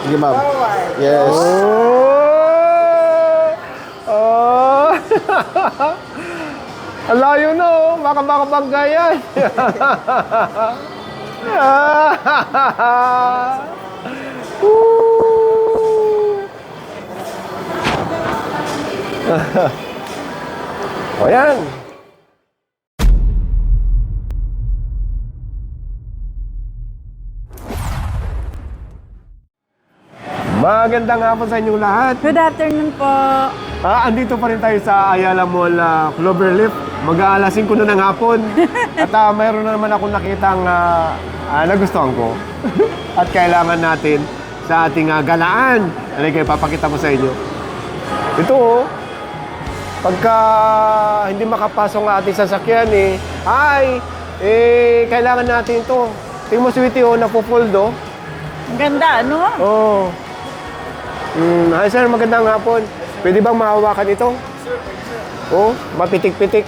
Sige, ma'am. Yes. Oh! Ang layo na oh. Baka makabangga yan. O yan. Magandang hapon sa inyong lahat. Good afternoon po. Andito pa rin tayo sa Ayala Mall, Cloverleaf. Mag-aalas 5 na ng hapon. At mayroon na naman akong nakitang nagustuhan ko. At kailangan natin sa ating galaan. Halika, papakita ko sa inyo. Ito oh. Pagka hindi makapasok ang ating sasakyan kailangan natin ito. Tingnan mo, sweetie, napo-fold oh. Ang ganda, ano? Oo. Hi sir, magandang hapon. Pwede bang mahawakan ito? Oh, mapitik-pitik.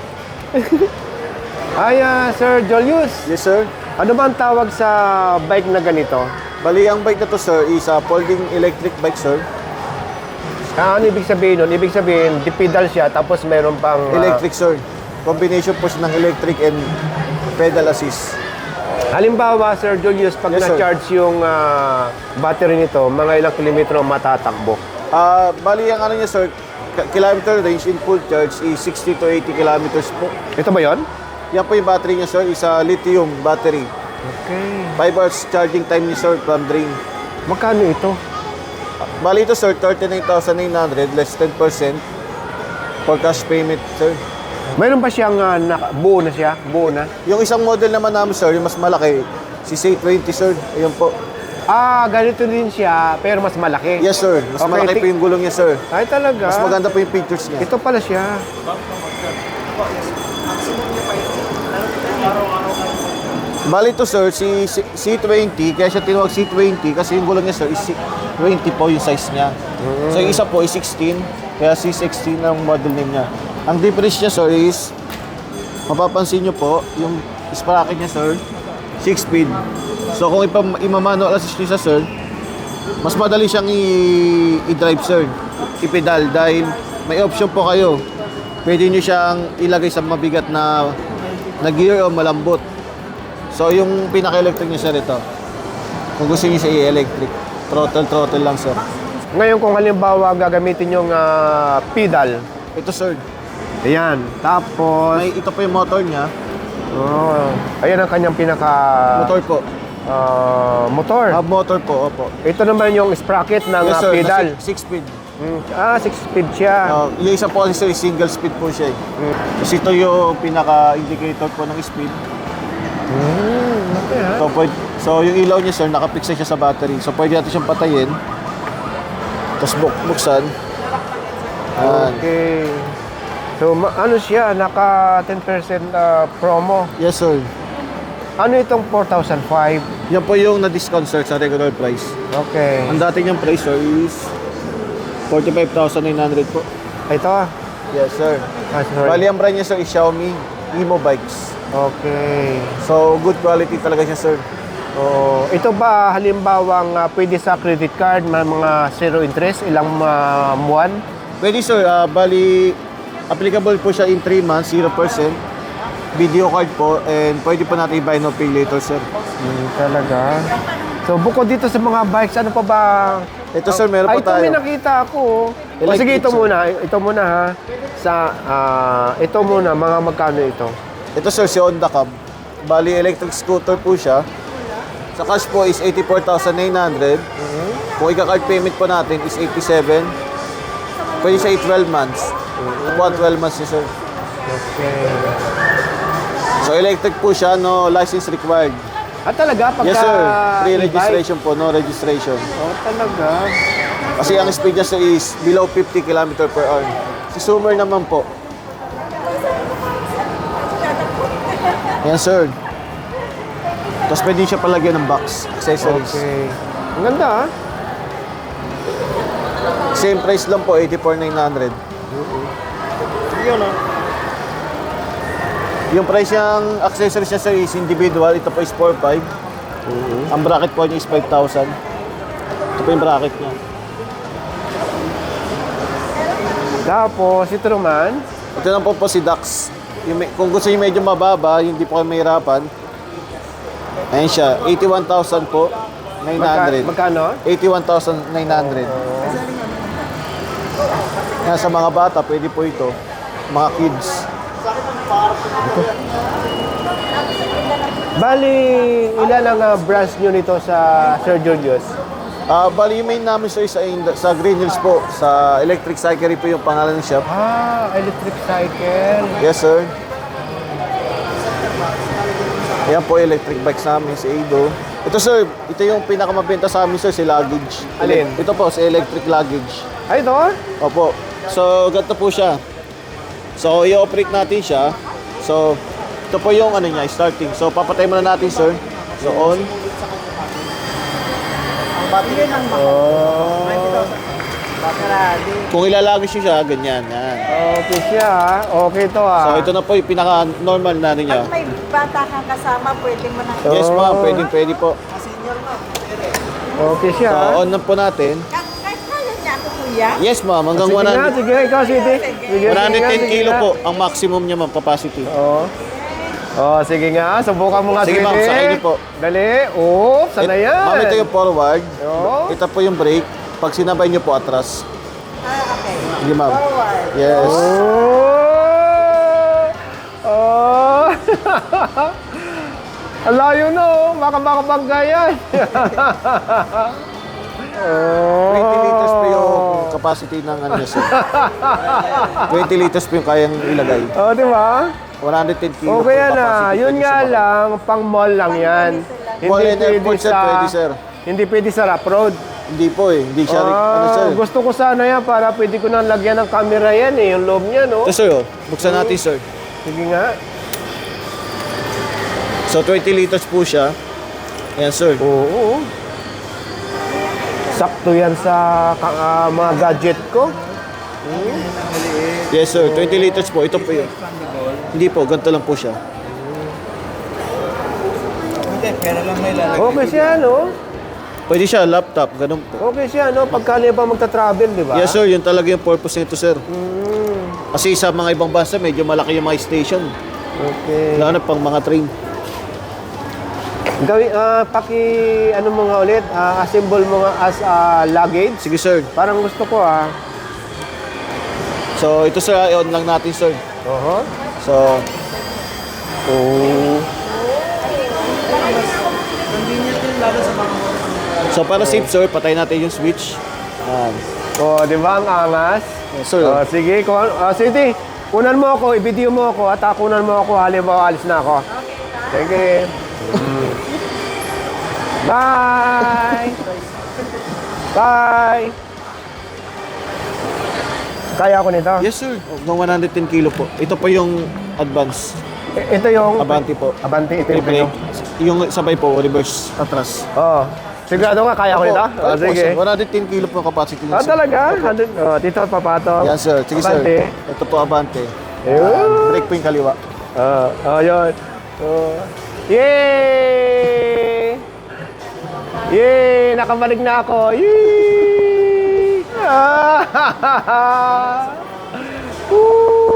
Ay, Sir Julius. Yes, sir. Ano ba ang tawag sa bike na ganito? Bali, ang bike na to, sir, is a folding electric bike, sir. Ano ibig sabihin nun? Ibig sabihin, dipedal siya, tapos meron pang... Electric, sir. Combination po siya ng electric and pedal assist. Halimbawa, Sir Julius, pag Yes, sir. na-charge yung battery nito, mga ilang kilometro matatakbo? Bali, ang ano niya, sir, kilometer range in full charge is 60 to 80 kilometers po. Ito ba yon? Yan po yung battery niya, sir, is a lithium battery. Okay. 5 hours charging time niya, sir, from drain. Magkano ito? Bali ito, sir, 39,900 less 10% for cash payment, sir. Mayroon pa siyang buo na siya? Buo na? Yung isang model naman namin, sir, yung mas malaki, si C20, sir. Ayun po. Ganito din siya, pero mas malaki. Yes, sir. Mas Okay, malaki po yung gulong niya, sir. Ay, talaga? Mas maganda po yung pictures niya. Ito pala siya. Bali ito, sir, si C20, kaya siya tinawag C20 kasi yung gulong niya, sir, is 20 po yung size niya. So yung isa po is 16, kaya C16 ang model name niya. Ang difference niya, sir, is mapapansin niyo po, yung sprocket niya, sir, 6-speed. So kung imamanual assist niyo sa, sir, mas madali siyang i-drive, sir, i-pedal dahil may option po kayo. Pwede niyo siyang ilagay sa mabigat na gear o malambot. So yung pinaka-electric niya, sir, ito. Kung gusto niyo siya i-electric, throttle lang, sir. Ngayon kung halimbawa gagamitin yung pedal. Ito, sir. Ayan. Tapos... Ito po yung motor niya. Ayan ang kanyang pinaka... Motor po. Motor. Motor po, opo. Ito naman yung sprocket ng Yes, sir. pedal. 6-speed. 6-speed siya. Yung isa po kasi, sir, single speed po siya. Kasi ito yung pinaka-indicator po ng speed. Okay, ha? So yung ilaw niya, sir, nakapixa siya sa battery. So pwede natin siyang patayin. Tapos buksan. Okay. So, ano siya? Naka 10% promo. Yes, sir. Ano itong 4,005? Yan po yung na-discount, sir, sa regular price. Okay. Ang dating yung price, sir, is 45,900 po. Ito. Yes, sir. Sorry. Bali, ang brand niya, sir, is Xiaomi Emo Bikes. Okay. So, good quality talaga siya, sir. Ito ba halimbawang pwede sa credit card, may mga zero interest, ilang buwan? Pwede, sir. Bali, applicable po siya in 3 months, 0%. Video card po, and pwede po natin i-buy no pay later, sir. Talaga? So, bukod dito sa mga bikes, ano pa ba? Ito, sir, meron pa ito tayo. may nakita ako. Electric, Sige, ito sir. muna. Ito muna, ha. Ito muna, mga magkano ito? Ito, sir, si Honda Cab. Bali, electric scooter po siya. Sa cash po is 84,900. Kung ika-card payment po natin is 87. Pwede siya 12 months. About 12 months siya, sir. Okay. So, electric po siya, no license required. Talaga? Pagka Yes, sir. Free e-bike? registration po, no registration. Talaga? Kasi ang speed niya, sir, is below 50 km per hour. Si Sumer naman po. Yan, sir. Tapos pwede siya palagyan ng box, accessories. Okay. Ang ganda, ha? Same price lang po, 84,900. Yun, Yung price ng accessories niya, sir, is individual. Ito po is 4,500. Ang bracket po niya is 5,000. Ito po yung bracket niya. Tapos, ito naman. Ito na po si Dax. Kung gusto niyo medyo mababa, hindi po kayo mahirapan. Ayan siya, 81,000 po. 900. Magkano? 81,900. Yan, sa mga bata, pwede po ito. Mga kids. Bali, ilan ang branch nyo nito sa Sir Julius? Bali, yung main namin sir sa Green Hills po. Sa Electric Cyclery po yung pangalan ng shop. Electric cycle. Yes, sir. Yan po, electric bikes namin, si Ado. Ito, sir, ito yung pinakamabenta sa amin, sir, si luggage. Alin? Ito po, si electric luggage. Ay, ito? Opo. So, ganito po siya. So, i-operate natin siya. So, ito po yung ano niya, starting. So, papatay muna natin, sir. So, on. Kung ilalagay siya, ganyan. Yan. Okay siya. Okay to So, ito na po yung pinaka-normal na ano niya. Pag may bata kang kasama, pwede mo na. Yes, ma'am. Pwede po. Okay siya. So, on na po natin. Kahit kaya niya ako, kuya. Yes, ma'am. Hanggang Sige nga, 100. sige. Ikaw, City. Sige, 110 kilo nga. po ang maximum niya, ma'am, capacity. Sige nga. Subukan mo nga, Sige, City. ma'am, sakay niyo po. Dali. Oops, sana yan. Ma'am, ito yung forward. Oo. Ito po yung brake. Pag sinabay niyo po atras. Okay. Sige, ma'am. Forward. Yes. Oh! Ang layo na, oh. Baka makabangga yan. 20 liters po yung capacity ng ano niya, sir. 20 liters po yung kayang ilagay. Di ba? 110 kilo Okay po yan capacity. Yun Pwede nga sa mga- lang, pang mall lang yan. Mall and airport, sir, pwede, sir. Hindi pwede sa rough road. Hindi po eh. Hindi siya, ano, sir. Gusto ko sana yan para pwede ko nang lagyan ng camera yan eh, yung loob niya, no? Ito, sir, oh. Buksan natin, sir. Sige nga. So, 20 liters po siya. Ayan, sir. Oo. Sakto yan sa mga gadget ko. Yes, sir. 20 liters po. Ito po yun. Hindi po. Ganito lang po siya. Okay siya, no? Pwede siya, laptop. Ganun po. Okay siya, no? Pagka ba magta-travel, di ba? Yes, sir. Yun talaga yung purpose nito, sir. Kasi sa mga ibang bansa, medyo malaki yung mga station. Okay. Lalo na pang mga train. Gawin, ano mo nga ulit, assemble mo nga as luggage. Sige, sir. Parang gusto ko, So, ito, sir. I-on lang natin, sir. So, So, para safe, sir, patay natin yung switch. Yan. Di ba ang angas? Yes, sir. Sige, City, kunan mo ako, i-video mo ako, at kunan mo ako, halimbawa, alis na ako. Sige. Bye! Bye! Kaya ko nito? Yes, sir. Ng 110 kilo po. Ito po yung advance. Ito yung... Abante po. Abante, ito yung Brake. Yung sabay po, reverse, atras. Sigurado ka, kaya ko nito? Sige. 110 kilo po ang capacity niya, sir. Talaga? Dito papato. Yan, sir. Sige, Abante. sir. Ito po, abante. Ayun. Brake po yung kaliwa. Yun. Yay! Yay! Nakabalik na ako. Yay! Woo!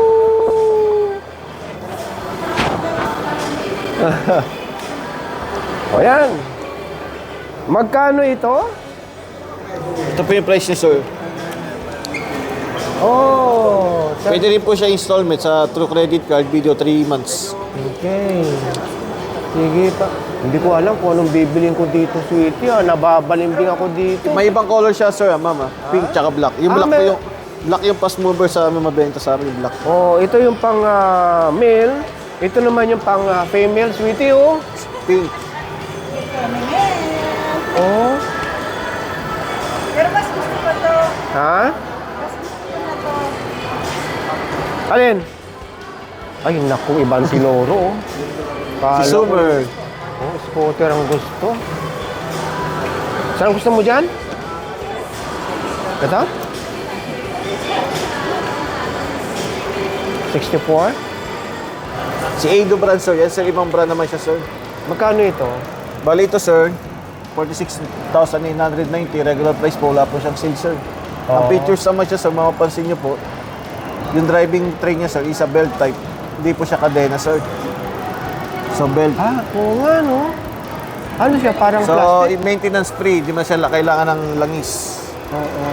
Yan. Magkano ito? Ito po yung price niya, sir. Pwede rin po siya installment sa True Credit Card, video 3 months. Okay. Sige pa. Hindi ko alam kung anong bibilin ko dito, sweetie. Nababalimbing ako dito. May ibang color siya, sir, ma'am. Pink tsaka black. Yung black po yung... Black yung fast mover sa amin, mabenta sa amin yung black. Ito yung pang male. Ito naman yung pang female, sweetie, Pink. Pero mas gusto ko to. Ha? Mas gusto ko na to. Alin? Ay, naku, ibang tinoro, Si Summer. Scooter ang gusto. Saan gusto mo dyan? Ito? 64? Si Ado brand, sir. Yes, sir. Ibang brand naman siya, sir. Magkano ito? Bali ito, sir. 46,890. Regular price po, wala po siyang sale, sir. Ang Oo. features naman siya, sir, mapapansin niyo po, yung driving tray niya, sir, is a belt type. Hindi po siya kadena, sir. So, belt. Oo nga, no? Ano siya, parang So, plastic? maintenance free, di man siya kailangan ng langis. Oo.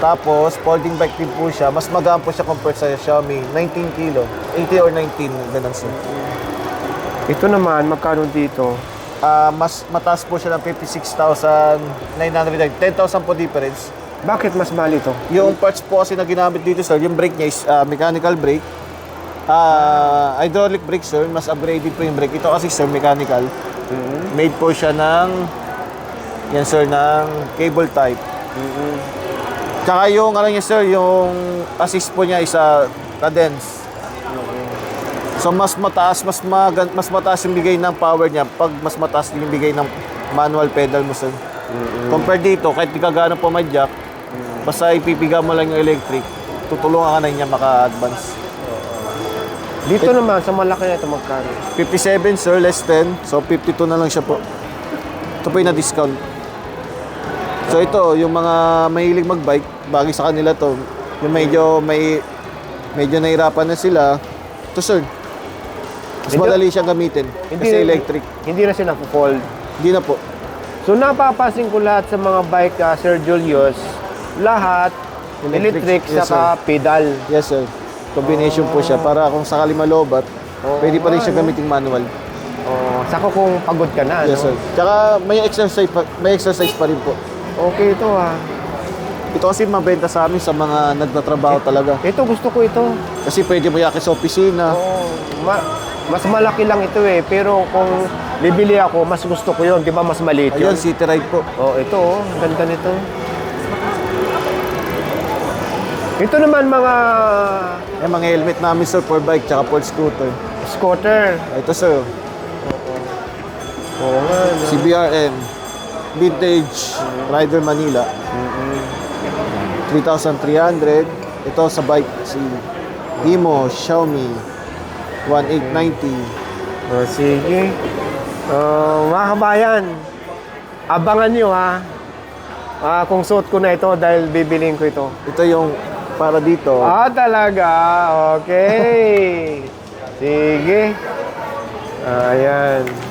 Tapos, folding bike din po siya. Mas magaan po siya compared sa Xiaomi. 19 kilo. 80 or 19, ganun, sir. Ito naman, magkano dito? Mas mataas po siya ng 56,900. 10,000 po difference. Bakit mas mahal ito? Yung parts po kasi na ginamit dito, sir, yung brake niya is mechanical brake. Hydraulic brake, sir. Mas upgraded po yung brake. Ito kasi, sir, mechanical. Made po siya ng, yan, sir, ng cable type. Tsaka yung, ano niya, sir, yung assist po niya is cadence. So, mas mataas, mas mataas yung bigay ng power niya pag mas mataas yung bigay ng manual pedal mo, sir. Compared dito, kahit di ka gano'n pumadyak, basta ipipiga mo lang yung electric, tutulungan ka na niya maka-advance. Dito naman, sa malaki na ito, magkano? 57, sir, less 10. So, 52 na lang siya po. Ito po yung na-discount. So, ito, yung mga mahilig mag-bike, bagay sa kanila to. Yung medyo nahirapan na sila. Ito, sir. Mas Medyo- madali siyang gamitin. Kasi electric. Hindi na siya napo-fold. Hindi na po. So napapansin ko lahat sa mga bike, Sir Julius, lahat electric, Yes, saka pedal. Yes, sir. Combination po siya. Para kung sakali malobat, pwede pa rin siya gamiting manual. Oh, saka kung pagod ka na, Yes, sir. no? Tsaka may exercise pa rin po. Okay ito, ha. Ito kasi mabenta sa amin sa mga nagtatrabaho talaga. Ito, gusto ko ito. Kasi pwede mo yakin sa opisina. Oh, mas malaki lang ito eh. Pero kung bibili ako, mas gusto ko yun. Di ba mas maliit yun? Ayun, city ride po. Oh, ito, oh. Ang ganda nito. Ito naman mga Yung mga helmet namin, sir, for bike tsaka for scooter. scooter. Ito, sir. Oo nga, no? CBRN. Vintage. Rider Manila. 3,300. Ito sa bike, si Himo, Xiaomi. 1,890. Oh, sige. Mga kabayan, abangan nyo, ha. Kung suot ko na ito dahil bibiliin ko ito. Ito yung para dito. Talaga? Okay. Sige. Ayan.